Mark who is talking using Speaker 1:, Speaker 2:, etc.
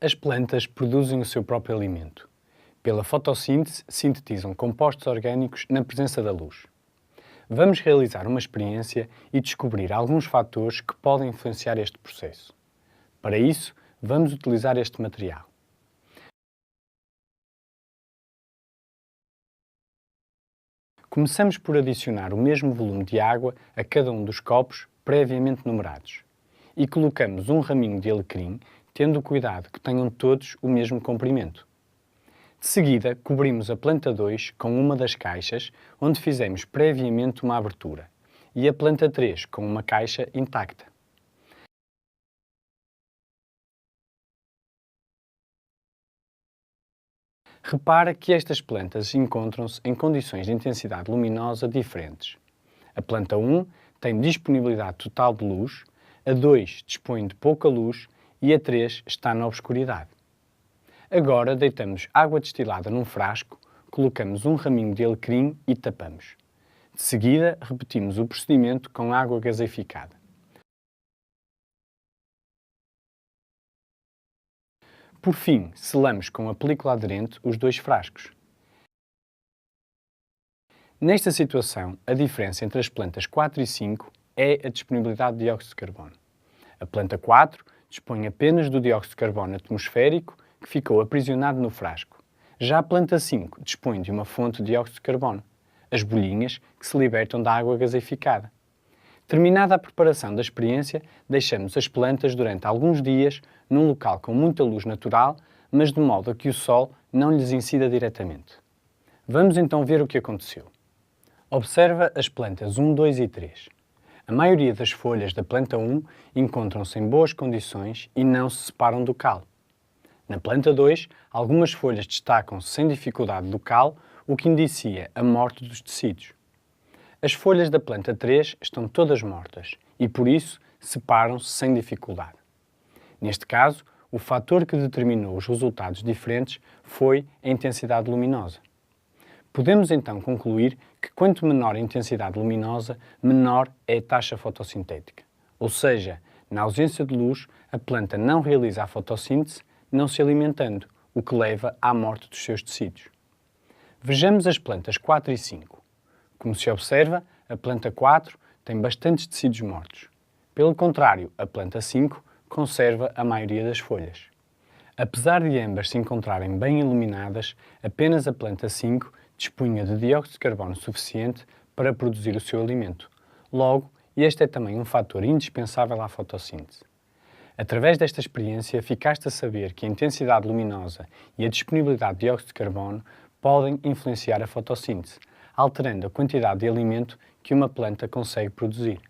Speaker 1: As plantas produzem o seu próprio alimento. Pela fotossíntese, sintetizam compostos orgânicos na presença da luz. Vamos realizar uma experiência e descobrir alguns fatores que podem influenciar este processo. Para isso, vamos utilizar este material. Começamos por adicionar o mesmo volume de água a cada um dos copos previamente numerados e colocamos um raminho de alecrim, tendo cuidado que tenham todos o mesmo comprimento. De seguida, cobrimos a planta 2 com uma das caixas onde fizemos previamente uma abertura e a planta 3 com uma caixa intacta. Repara que estas plantas encontram-se em condições de intensidade luminosa diferentes. A planta 1 tem disponibilidade total de luz, a 2 dispõe de pouca luz e a 3 está na obscuridade. Agora deitamos água destilada num frasco, colocamos um raminho de alecrim e tapamos. De seguida, repetimos o procedimento com água gaseificada. Por fim, selamos com a película aderente os dois frascos. Nesta situação, a diferença entre as plantas 4 e 5 é a disponibilidade de dióxido de carbono. A planta 4 dispõe apenas do dióxido de carbono atmosférico que ficou aprisionado no frasco. Já a planta 5 dispõe de uma fonte de dióxido de carbono, as bolhinhas que se libertam da água gaseificada. Terminada a preparação da experiência, deixamos as plantas durante alguns dias num local com muita luz natural, mas de modo a que o sol não lhes incida diretamente. Vamos então ver o que aconteceu. Observa as plantas 1, 2 e 3. A maioria das folhas da planta 1 encontram-se em boas condições e não se separam do cal. Na planta 2, algumas folhas destacam-se sem dificuldade do cal, o que indicia a morte dos tecidos. As folhas da planta 3 estão todas mortas e, por isso, separam-se sem dificuldade. Neste caso, o fator que determinou os resultados diferentes foi a intensidade luminosa. Podemos então concluir que quanto menor a intensidade luminosa, menor é a taxa fotossintética. Ou seja, na ausência de luz, a planta não realiza a fotossíntese, não se alimentando, o que leva à morte dos seus tecidos. Vejamos as plantas 4 e 5. Como se observa, a planta 4 tem bastantes tecidos mortos. Pelo contrário, a planta 5 conserva a maioria das folhas. Apesar de ambas se encontrarem bem iluminadas, apenas a planta 5 dispunha de dióxido de carbono suficiente para produzir o seu alimento. Logo, este é também um fator indispensável à fotossíntese. Através desta experiência, ficaste a saber que a intensidade luminosa e a disponibilidade de dióxido de carbono podem influenciar a fotossíntese, alterando a quantidade de alimento que uma planta consegue produzir.